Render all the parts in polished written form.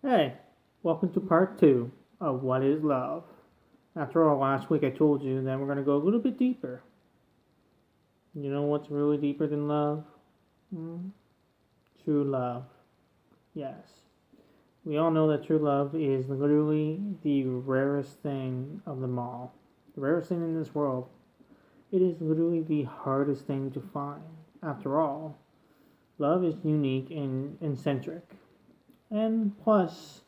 Hey, welcome to part two of What is Love. After all, last week I told you that we're going to go a little bit deeper. You know what's really deeper than love? Hmm? True love. Yes. We all know that true love is literally the rarest thing of them all. The rarest thing in this world. It is literally the hardest thing to find. After all, love is unique and eccentric. And plus,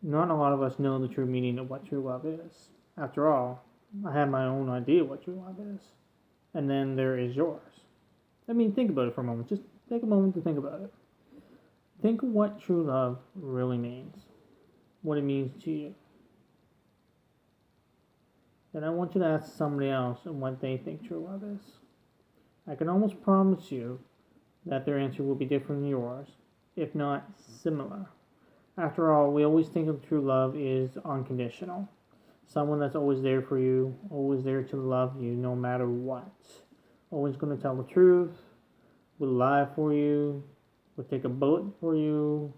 not a lot of us know the true meaning of what true love is. After all, I have my own idea what true love is. And then there is yours. I mean, think about it for a moment. Just take a moment to think about it. Think of what true love really means. What it means to you. Then I want you to ask somebody else and what they think true love is. I can almost promise you that their answer will be different than yours, if not similar. After all, we always think of true love is unconditional. Someone that's always there for you, always there to love you no matter what. Always going to tell the truth, would lie for you, would take a bullet for you,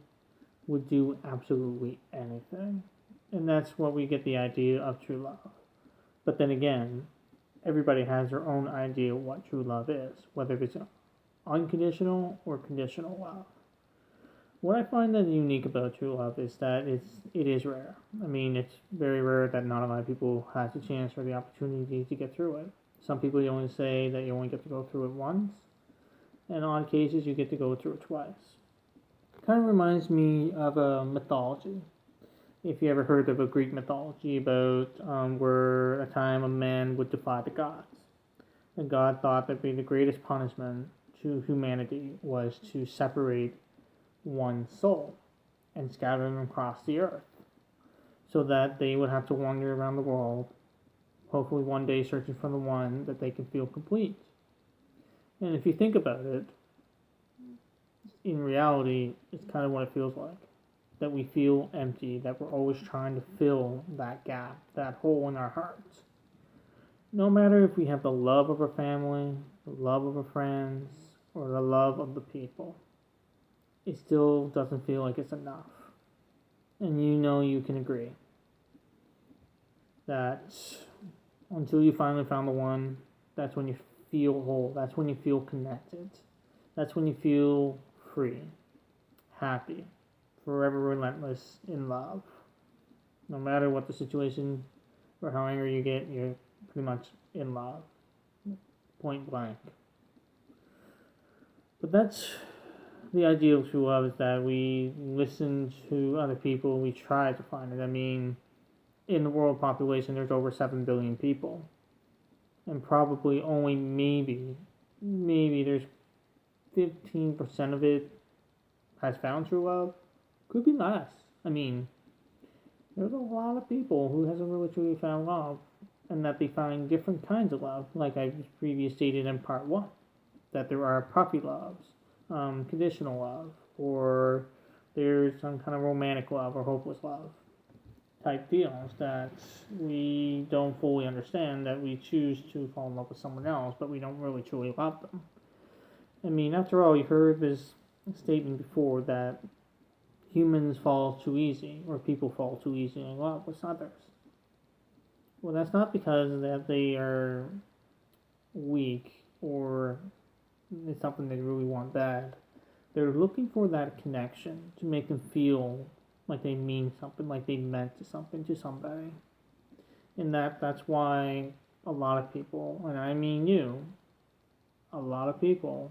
would do absolutely anything. And that's what we get the idea of true love. But then again, everybody has their own idea of what true love is, whether it's unconditional or conditional love. What I find that unique about true love is that it is rare. I mean, it's very rare that not a lot of people has the chance or the opportunity to get through it. Some people you only say that you only get to go through it once, and in odd cases you get to go through it twice. It kind of reminds me of a mythology. If you ever heard of a Greek mythology about where a time a man would defy the gods, and God thought that be the greatest punishment to humanity was to separate one soul and scatter them across the earth so that they would have to wander around the world, hopefully one day searching for the one that they can feel complete. And if you think about it, in reality, it's kind of what it feels like. That we feel empty, that we're always trying to fill that gap, that hole in our hearts. No matter if we have the love of our family, the love of our friends, or the love of the people, it still doesn't feel like it's enough. And you know you can agree that until you finally found the one, that's when you feel whole. That's when you feel connected. That's when you feel free, happy, forever relentless in love. No matter what the situation or how angry you get, you're pretty much in love. Point blank. But that's the ideal true love, is that we listen to other people, we try to find it. I mean, in the world population, there's over 7 billion people. And probably only maybe there's 15% of it has found true love. Could be less. I mean, there's a lot of people who hasn't really truly found love, and that they find different kinds of love, like I previously stated in part one, that there are puppy loves, conditional love, or there's some kind of romantic love or hopeless love type deals that we don't fully understand, that we choose to fall in love with someone else, but we don't really truly love them. I mean, after all, you heard this statement before that humans fall too easy, or people fall too easy in love with others. Well, that's not because that they are weak or it's something they really want bad. They're looking for that connection to make them feel like they mean something, like they meant to something to somebody. And that's why a lot of people, and I mean you, a lot of people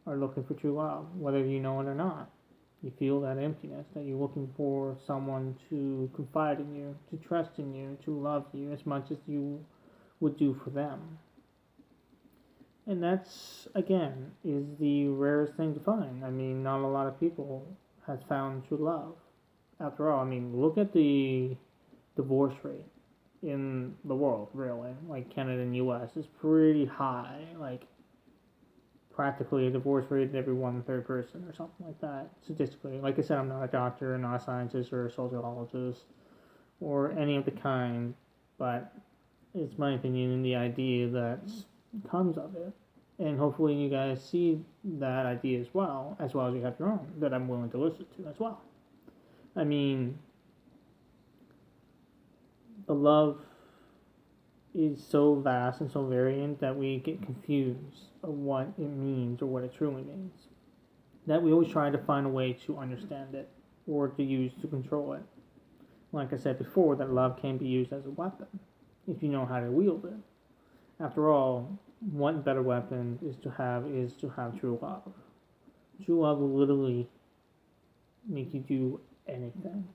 are looking for true love, whether you know it or not. You feel that emptiness, that you're looking for someone to confide in you, to trust in you, to love you as much as you would do for them. And that's, again, is the rarest thing to find. I mean, not a lot of people has found true love. After all, I mean, look at the divorce rate in the world, really. Like Canada and US is pretty high. Like practically a divorce rate in every one third person or something like that, statistically. Like I said, I'm not a doctor, not a scientist or a sociologist or any of the kind, but it's my opinion and the idea that comes of it. And hopefully you guys see that idea as well as you have your own, that I'm willing to listen to as well. I mean, the love is so vast and so variant that we get confused of what it means or what it truly means. That we always try to find a way to understand it or to use to control it. Like I said before, that love can be used as a weapon if you know how to wield it. After all, what better weapon is to have true love. True love will literally make you do anything.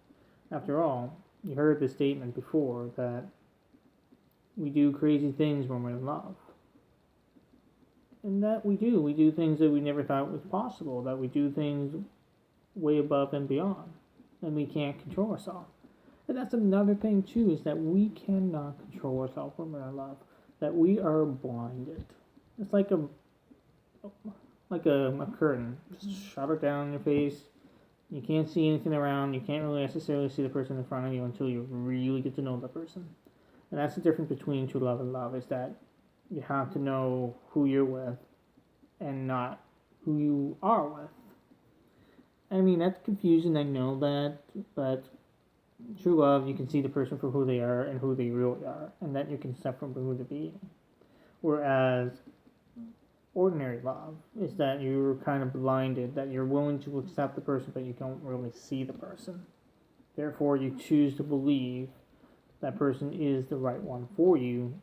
After all, you heard the statement before that we do crazy things when we're in love. And that we do. We do things that we never thought was possible, that we do things way above and beyond. And we can't control ourselves. And that's another thing too, is that we cannot control ourselves when we're in love. That we are blinded. It's like a curtain. Just shut it down in your face. You can't see anything around. You can't really necessarily see the person in front of you until you really get to know the person. And that's the difference between true love and love, is that you have to know who you're with and not who you are with. I mean, that's confusing, I know that, but true love, you can see the person for who they are and who they really are, and that you can accept from who they're being. Whereas ordinary love is that you're kind of blinded, that you're willing to accept the person, but you don't really see the person. Therefore, you choose to believe that person is the right one for you,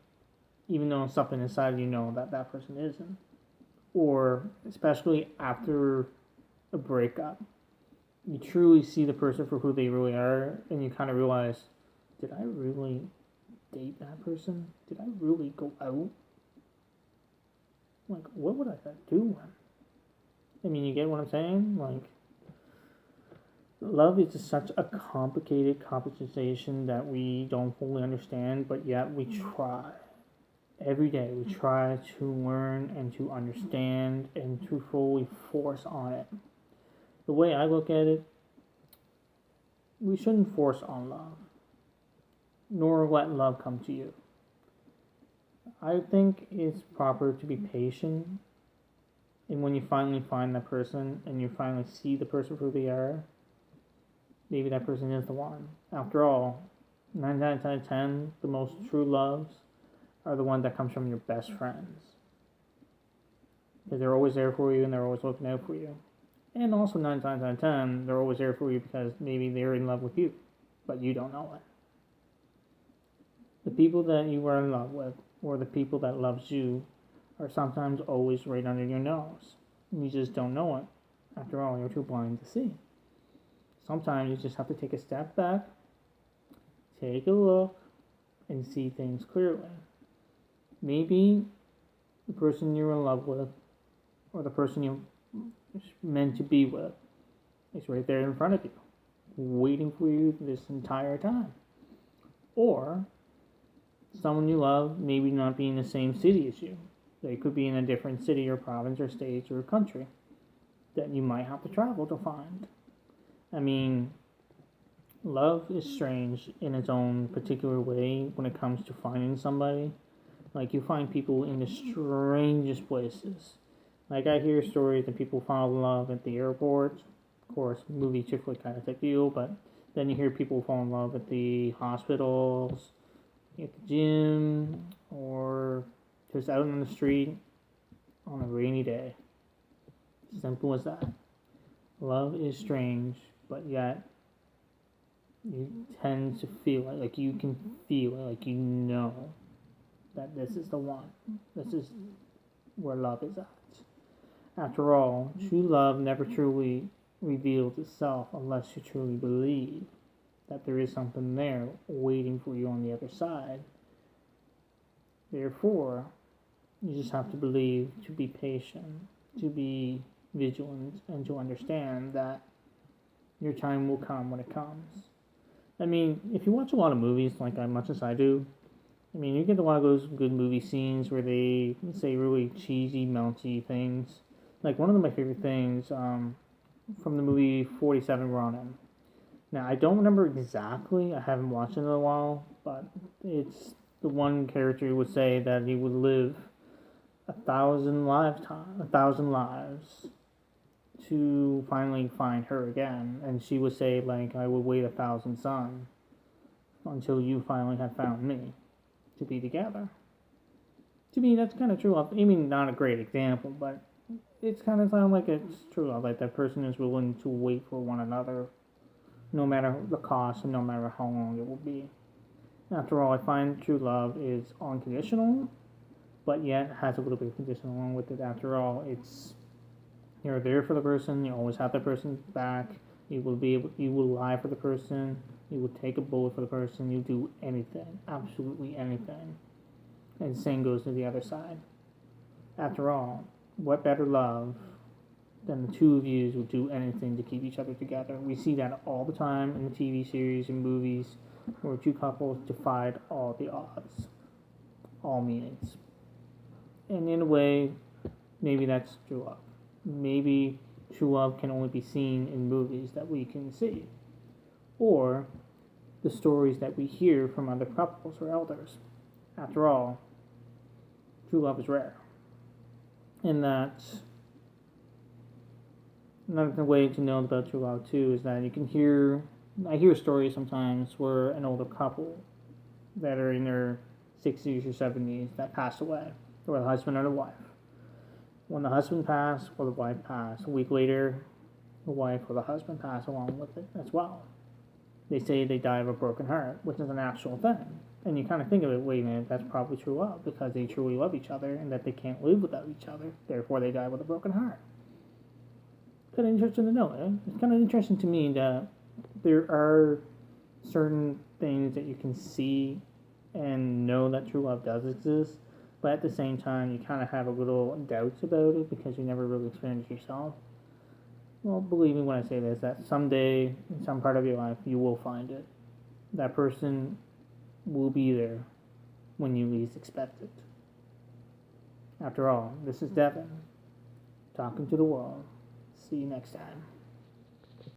even though something inside of you know that that person isn't. Or, especially after a breakup, you truly see the person for who they really are, and you kind of realize, did I really date that person? Did I really go out? Like, what would I do? I mean, you get what I'm saying? Like, love is just such a complicated conversation that we don't fully understand, but yet we try. Every day we try to learn and to understand and to fully force on it. The way I look at it, we shouldn't force on love, nor let love come to you. I think it's proper to be patient, and when you finally find that person and you finally see the person for who they are, maybe that person is the one. After all, 9 times out of 10, the most true loves are the ones that comes from your best friends. Because they're always there for you and they're always looking out for you. And also 9 times out of 10, they're always there for you because maybe they're in love with you, but you don't know it. The people that you are in love with, or the people that loves you, are sometimes always right under your nose. You just don't know it. After all, you're too blind to see. Sometimes you just have to take a step back, take a look, and see things clearly. Maybe the person you're in love with, or the person you're meant to be with, is right there in front of you, waiting for you this entire time. Or someone you love maybe not be in the same city as you. They could be in a different city or province or state or country that you might have to travel to find. I mean, love is strange in its own particular way when it comes to finding somebody. Like, you find people in the strangest places. Like, I hear stories that people fall in love at the airport. Of course, movie chick flick kind of type deal, but then you hear people fall in love at the hospitals, at the gym, or just out on the street on a rainy day. Simple as that. Love is strange, but yet you tend to feel it. Like, you can feel it. Like, you know that this is the one. This is where love is at. After all, true love never truly reveals itself unless you truly believe that there is something there waiting for you on the other side. Therefore, you just have to believe, to be patient, to be vigilant, and to understand that your time will come when it comes. I mean, if you watch a lot of movies, like as much as I do, I mean, you get a lot of those good movie scenes where they say really cheesy, melty things. Like, one of my favorite things from the movie 47 Ronin. Now, I don't remember exactly, I haven't watched it in a while, but it's the one character who would say that he would live 1,000 lives to finally find her again, and she would say, like, I would wait 1,000 suns until you finally have found me to be together. To me, that's kind of true love. I mean, not a great example, but it's kind of sound like it's true love. Like that person is willing to wait for one another, no matter the cost and no matter how long it will be. After all, I find true love is unconditional, but yet has a little bit of condition along with it. After all, it's you're there for the person. You always have the person's back. You will lie for the person. You will take a bullet for the person. You do anything, absolutely anything. And the same goes to the other side. After all, what better love than the two of you will do anything to keep each other together? We see that all the time in the TV series and movies where two couples defied all the odds, all meanings. And in a way, maybe that's true love. Maybe true love can only be seen in movies that we can see, or the stories that we hear from other couples or elders. After all, true love is rare. And that another way to know about true love too is that I hear stories sometimes where an older couple that are in their 60s or 70s that pass away, or the husband or the wife. When the husband passed or the wife passed, a week later, the wife or the husband passed along with it as well. They say they die of a broken heart, which is an actual thing. And you kind of think of it, wait a minute, that's probably true love, because they truly love each other and that they can't live without each other. Therefore, they die with a broken heart. Kind of interesting to know, eh? It's kind of interesting to me that there are certain things that you can see and know that true love does exist, but at the same time, you kind of have a little doubts about it because you never really experienced it yourself. Well, believe me when I say this, that someday, in some part of your life, you will find it. That person will be there when you least expect it. After all, this is Devin, talking to the world. See you next time.